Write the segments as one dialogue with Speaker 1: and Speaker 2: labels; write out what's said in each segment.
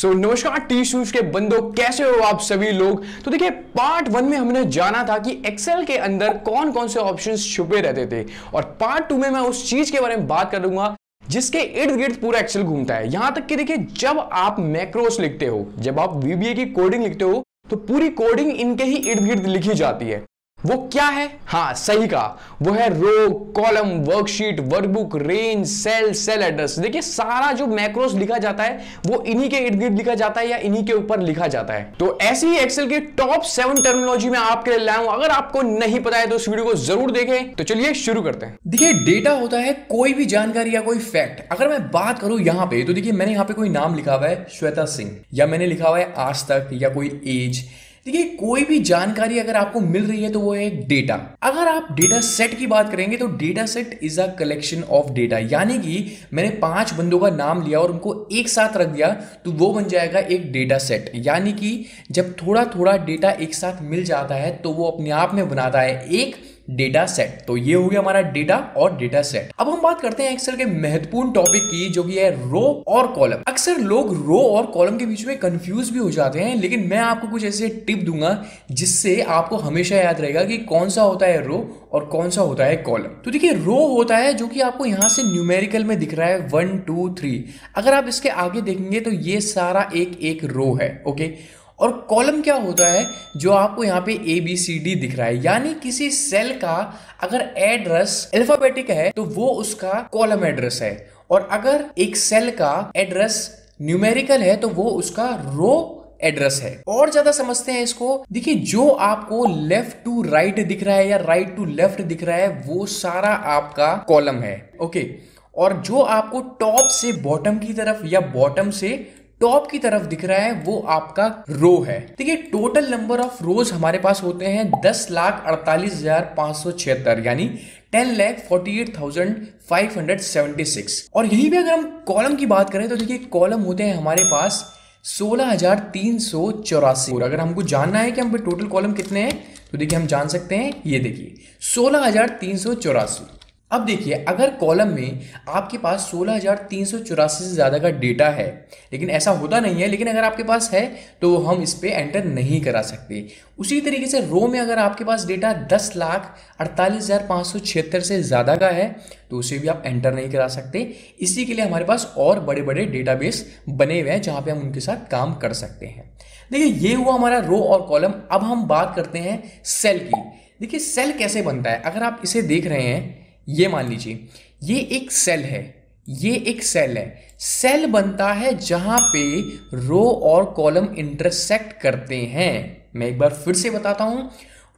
Speaker 1: नमस्कार T shoes के बंदों, कैसे हो आप सभी लोग। तो देखिए, पार्ट 1 में हमने जाना था कि एक्सेल के अंदर कौन कौन से ऑप्शंस छुपे रहते थे, और पार्ट 2 में मैं उस चीज के बारे में बात करूंगा जिसके इर्द गिर्द पूरा एक्सेल घूमता है। यहां तक कि देखिए, जब आप मैक्रोस लिखते हो, जब आप वीबीए की कोडिंग लिखते हो, तो पूरी कोडिंग इनके ही इर्द गिर्द लिखी जाती है। वो क्या है? हाँ, सही कहा, वो है row, column, worksheet, workbook, range, cell, cell address. देखिए, सारा जो मैक्रोस लिखा जाता है वो इन्हीं के इर्द गिर्द लिखा जाता है या इन्हीं के ऊपर लिखा जाता है। तो ऐसी ही एक्सेल की टॉप 7 टर्मिनोलॉजी में आपके लिए लाया हूं। अगर आपको नहीं पता है तो इस वीडियो को जरूर देखें। तो चलिए शुरू करते हैं। देखिए, डेटा होता है कोई भी जानकारी या कोई फैक्ट। अगर मैं बात करूं यहां पे, तो देखिए मैंने यहां पे कोई नाम लिखा हुआ है श्वेता सिंह, या मैंने लिखा हुआ है आज तक, या कोई एज। देखिए, कोई भी जानकारी अगर आपको मिल रही है तो वो है डेटा। अगर आप डेटा सेट की बात करेंगे तो data set is a collection of data, यानी कि मैंने 5 बंदों का नाम लिया और उनको एक साथ रख दिया तो वो बन जाएगा एक डेटा सेट। यानी कि जब थोड़ा थोड़ा डेटा एक साथ मिल जाता है तो वो अपने आप में बनाता है एक डेटा सेट। तो ये हो गया हमारा डेटा और डेटा सेट। अब हम बात करते हैं एक्सेल के महत्वपूर्ण टॉपिक की, जो कि है रो और कॉलम। अक्सर लोग रो और कॉलम के बीच में कंफ्यूज भी हो जाते हैं, लेकिन मैं आपको कुछ ऐसे टिप दूंगा जिससे आपको हमेशा याद रहेगा कि कौन सा होता है रो और कौन सा होता है कॉलम। तो देखिए, रो होता है जो कि आपको यहां से न्यूमेरिकल में दिख रहा है 1 2 3। अगर आप इसके आगे देखेंगे तो ये सारा एक एक रो है, ओके। और कॉलम क्या होता है? जो आपको यहाँ पे ABCD दिख रहा है, यानी किसी सेल का अगर एड्रेस अल्फाबेटिक है तो वो उसका कॉलम एड्रेस है, और अगर एक सेल का एड्रेस न्यूमेरिकल है तो वो उसका रो एड्रेस है। और ज्यादा समझते हैं इसको। देखिए, जो आपको लेफ्ट टू राइट दिख रहा है या राइट टू लेफ्ट दिख रहा है वो सारा आपका कॉलम है, ओके। और जो आपको टॉप से बॉटम की तरफ या बॉटम से टॉप की तरफ दिख रहा है वो आपका रो है। देखिए, टोटल नंबर ऑफ रोज हमारे पास होते हैं 10,48,576, यानी 10,48,576। और यहीं पे अगर हम कॉलम की बात करें तो देखिए, कॉलम होते हैं हमारे पास 16,384। और अगर हमको जानना है कि हम पे टोटल कॉलम कितने हैं तो देखिए हम जान सकते हैं, ये देखिए 16,384। अब देखिए, अगर कॉलम में आपके पास 16,384 से ज़्यादा का डेटा है, लेकिन ऐसा होता नहीं है, लेकिन अगर आपके पास है तो हम इस पे एंटर नहीं करा सकते। उसी तरीके से रो में अगर आपके पास डेटा 10,48,576 से ज़्यादा का है तो उसे भी आप एंटर नहीं करा सकते। इसी के लिए हमारे पास और बड़े बड़े डेटाबेस बने हुए हैं जहाँ पे हम उनके साथ काम कर सकते हैं। देखिए, ये हुआ हमारा रो और कॉलम। अब हम बात करते हैं सेल की। देखिए, सेल कैसे बनता है? अगर आप इसे देख रहे हैं, ये मान लीजिए ये एक सेल है, ये एक सेल है। सेल बनता है जहां पे रो और कॉलम इंटरसेक्ट करते हैं। मैं एक बार फिर से बताता हूं,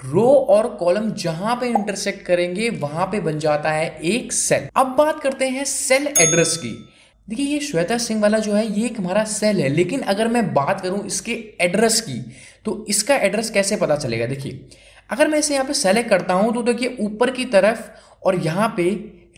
Speaker 1: रो और कॉलम जहां पे इंटरसेक्ट करेंगे वहां पे बन जाता है एक सेल। अब बात करते हैं सेल एड्रेस की। देखिए, ये श्वेता सिंह वाला जो है ये एक हमारा सेल है, लेकिन अगर मैं बात करूं इसके एड्रेस की तो इसका एड्रेस कैसे पता चलेगा? देखिए, अगर मैं इसे यहाँ पे सेलेक्ट करता हूं तो देखिए, ऊपर की तरफ और यहाँ पे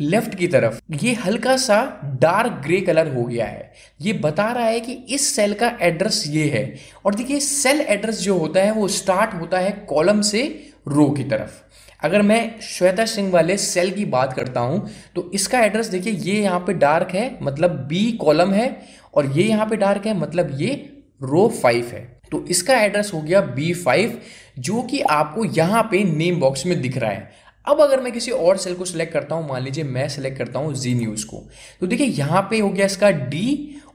Speaker 1: लेफ्ट की तरफ ये हल्का सा डार्क ग्रे कलर हो गया है। ये बता रहा है कि इस सेल का एड्रेस ये है। और देखिए, सेल एड्रेस जो होता है वो स्टार्ट होता है कॉलम से रो की तरफ। अगर मैं श्वेता सिंह वाले सेल की बात करता हूं तो इसका एड्रेस देखिए, ये यहाँ पे डार्क है मतलब B कॉलम है, और ये यहाँ पे डार्क है मतलब ये रो 5 है। तो इसका एड्रेस हो गया B5, जो कि आपको यहाँ पे नेम बॉक्स में दिख रहा है। अब अगर मैं किसी और सेल को सिलेक्ट करता हूं, मान लीजिए मैं सिलेक्ट करता हूं जी न्यूज को, तो देखिए यहां पे हो गया इसका D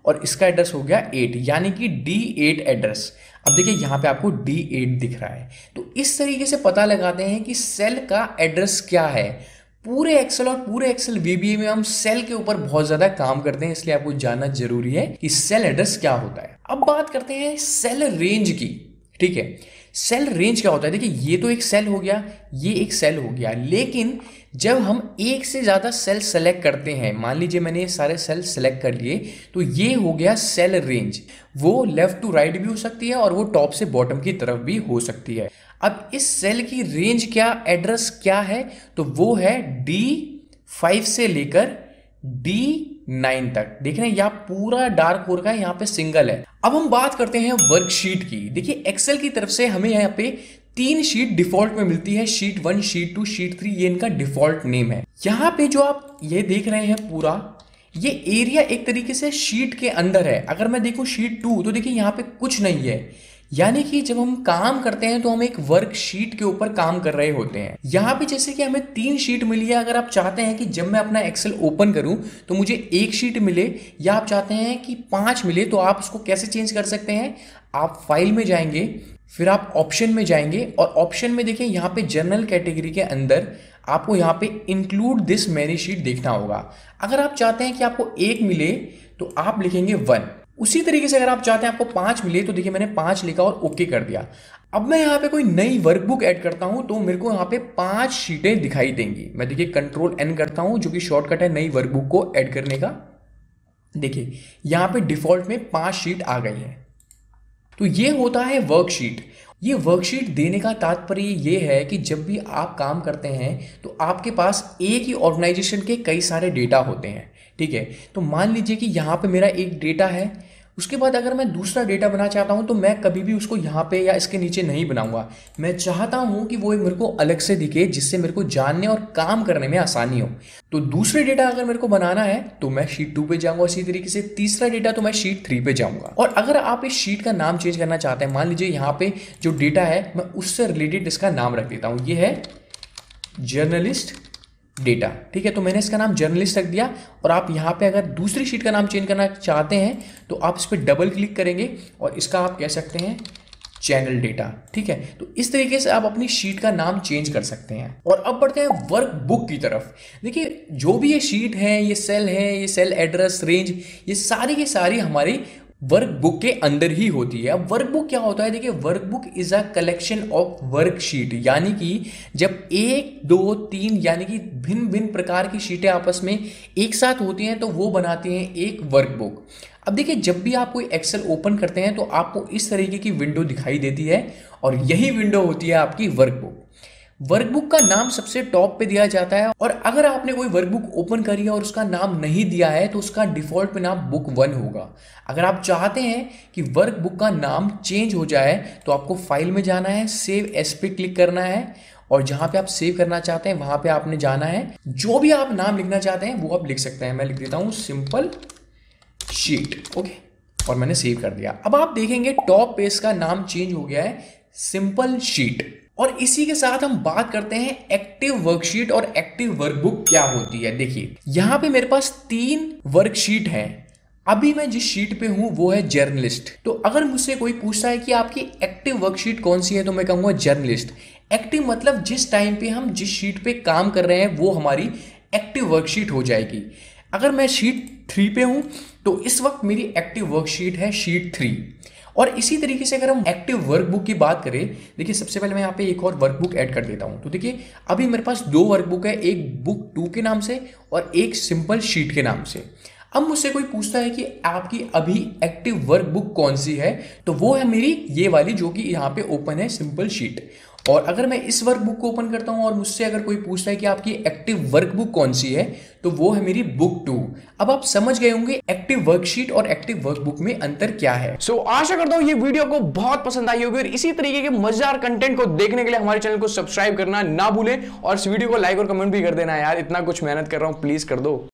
Speaker 1: और इसका एड्रेस हो गया 8, यानी कि D8 एड्रेस। अब देखिए यहां पे आपको D8 दिख रहा है। तो इस तरीके से पता लगाते हैं कि सेल का एड्रेस क्या है। पूरे एक्सेल और पूरे एक्सेल VBA में हम सेल के ऊपर बहुत ज्यादा काम करते हैं, इसलिए आपको जानना जरूरी है कि सेल एड्रेस क्या होता है। अब बात करते हैं सेल रेंज की। ठीक है, सेल रेंज क्या होता है? देखिए, ये तो एक सेल हो गया, ये एक सेल हो गया, लेकिन जब हम एक से ज़्यादा सेल सेलेक्ट करते हैं, मान लीजिए मैंने ये सारे सेल सेलेक्ट कर लिए, तो ये हो गया सेल रेंज। वो लेफ्ट टू राइट भी हो सकती है और वो टॉप से बॉटम की तरफ भी हो सकती है। अब इस सेल की रेंज क्या, एड्रेस क्या है? तो वो है D5 से लेकर D9 तक। देख रहे हैं, यहाँ पूरा डार्क हो रखा है, यहाँ पे सिंगल है। अब हम बात करते हैं वर्कशीट की। देखिए, एक्सेल की तरफ से हमें यहाँ पे 3 शीट डिफॉल्ट में मिलती है, शीट 1, शीट 2, शीट 3, ये इनका डिफॉल्ट नेम है। यहाँ पे जो आप ये देख रहे हैं पूरा, ये एरिया एक तरीके से शीट के अंदर है। अगर मैं देखूं शीट 2 तो देखिए यहाँ पे कुछ नहीं है, यानी कि जब हम काम करते हैं तो हम एक वर्कशीट के ऊपर काम कर रहे होते हैं। यहाँ पे जैसे कि हमें 3 शीट मिली है, अगर आप चाहते हैं कि जब मैं अपना एक्सेल ओपन करूं तो मुझे 1 शीट मिले, या आप चाहते हैं कि 5 मिले, तो आप उसको कैसे चेंज कर सकते हैं। आप फाइल में जाएंगे, फिर आप ऑप्शन में जाएंगे और ऑप्शन में देखिए यहाँ पे जनरल कैटेगरी के अंदर आपको यहाँ पे इंक्लूड दिस मैनी शीट देखना होगा। अगर आप चाहते हैं कि आपको 1 मिले तो आप लिखेंगे 1। उसी तरीके से अगर आप चाहते हैं आपको 5 मिले तो देखिए मैंने 5 लिखा और ओके कर दिया। अब मैं यहाँ पे कोई नई वर्कबुक ऐड करता हूँ तो मेरे को यहाँ पे 5 शीटें दिखाई देंगी। मैं देखिए कंट्रोल N करता हूँ जो कि शॉर्टकट है नई वर्कबुक को ऐड करने का। देखिए यहाँ पे डिफॉल्ट में 5 शीट आ गई है। तो ये होता है वर्कशीट। ये वर्कशीट देने का तात्पर्य ये है कि जब भी आप काम करते हैं तो आपके पास एक ही ऑर्गेनाइजेशन के कई सारे डेटा होते हैं, ठीक है। तो मान लीजिए कि यहाँ पे मेरा एक डेटा है, उसके बाद अगर मैं दूसरा डेटा बनाना चाहता हूँ तो मैं कभी भी उसको यहाँ पे या इसके नीचे नहीं बनाऊंगा। मैं चाहता हूँ कि वो मेरे को अलग से दिखे, जिससे मेरे को जानने और काम करने में आसानी हो। तो दूसरे डेटा अगर मेरे को बनाना है तो मैं शीट 2 पे जाऊंगा, इसी तरीके से तीसरा डेटा तो मैं शीट 3 पे जाऊंगा। और अगर आप इस शीट का नाम चेंज करना चाहते हैं, मान लीजिए यहाँ पे जो डेटा है मैं उससे रिलेटेड इसका नाम रख देता हूँ, ये है जर्नलिस्ट डेटा, ठीक है। तो मैंने इसका नाम जर्नलिस्ट रख दिया। और आप यहाँ पे अगर दूसरी शीट का नाम चेंज करना चाहते हैं तो आप इस पर डबल क्लिक करेंगे और इसका आप कह सकते हैं चैनल डेटा, ठीक है। तो इस तरीके से आप अपनी शीट का नाम चेंज कर सकते हैं। और अब बढ़ते हैं वर्कबुक की तरफ। देखिए जो भी ये शीट है, ये सेल है, ये सेल एड्रेस रेंज, ये सारी की सारी हमारी वर्कबुक के अंदर ही होती है। अब वर्कबुक क्या होता है, देखिए workbook is a collection of worksheet, यानी कि जब 1, 2, 3 यानी कि भिन्न भिन्न प्रकार की शीटें आपस में एक साथ होती हैं तो वो बनाती हैं एक वर्कबुक। अब देखिए जब भी आप कोई एक्सेल ओपन करते हैं तो आपको इस तरीके की विंडो दिखाई देती है और यही विंडो होती है आपकी वर्कबुक। वर्कबुक का नाम सबसे टॉप पे दिया जाता है, और अगर आपने कोई वर्कबुक ओपन करी है और उसका नाम नहीं दिया है तो उसका डिफॉल्ट में नाम बुक 1 होगा। अगर आप चाहते हैं कि वर्कबुक का नाम चेंज हो जाए तो आपको फाइल में जाना है, सेव एस पे क्लिक करना है और जहां पे आप सेव करना चाहते हैं वहां पे आपने जाना है। जो भी आप नाम लिखना चाहते हैं वो आप लिख सकते हैं। मैं लिख देता हूं सिंपल शीट, ओके, और मैंने सेव कर दिया। अब आप देखेंगे टॉप पे इसका नाम चेंज हो गया है सिंपल शीट। और इसी के साथ हम बात करते हैं एक्टिव वर्कशीट और एक्टिव वर्कबुक क्या होती है। देखिए यहां पे मेरे पास 3 वर्कशीट हैं। अभी मैं जिस शीट पे हूं वो है जर्नलिस्ट। तो अगर मुझसे कोई पूछता है कि आपकी एक्टिव वर्कशीट कौन सी है तो मैं कहूंगा जर्नलिस्ट। एक्टिव मतलब जिस टाइम पे हम जिस शीट पे काम कर रहे हैं वो हमारी एक्टिव वर्कशीट हो जाएगी। अगर मैं शीट 3 पे हूं तो इस वक्त मेरी एक्टिव वर्कशीट है शीट 3। और इसी तरीके से अगर हम एक्टिव वर्कबुक की बात करें, देखिए सबसे पहले मैं यहाँ पे एक और वर्कबुक ऐड कर देता हूँ। तो देखिए अभी मेरे पास 2 वर्कबुक है, एक बुक 2 के नाम से और एक सिंपल शीट के नाम से। अब मुझसे कोई पूछता है कि आपकी अभी एक्टिव वर्कबुक कौन सी है, तो वो है मेरी ये वाली जो कि यहाँ पे ओपन है सिंपल शीट। और अगर मैं इस वर्कबुक को ओपन करता हूं और मुझसे अगर कोई पूछता है कि आपकी एक्टिव वर्कबुक कौन सी है तो वो है मेरी बुक 2। अब आप समझ गए होंगे एक्टिव वर्कशीट और एक्टिव वर्कबुक में अंतर क्या है।
Speaker 2: आशा करता हूं ये वीडियो को बहुत पसंद आई होगी और इसी तरीके के मजेदार कंटेंट को देखने के लिए हमारे चैनल को सब्सक्राइब करना ना भूलें और इस वीडियो को लाइक और कमेंट भी कर देना यार, इतना कुछ मेहनत कर रहा हूं, प्लीज कर दो।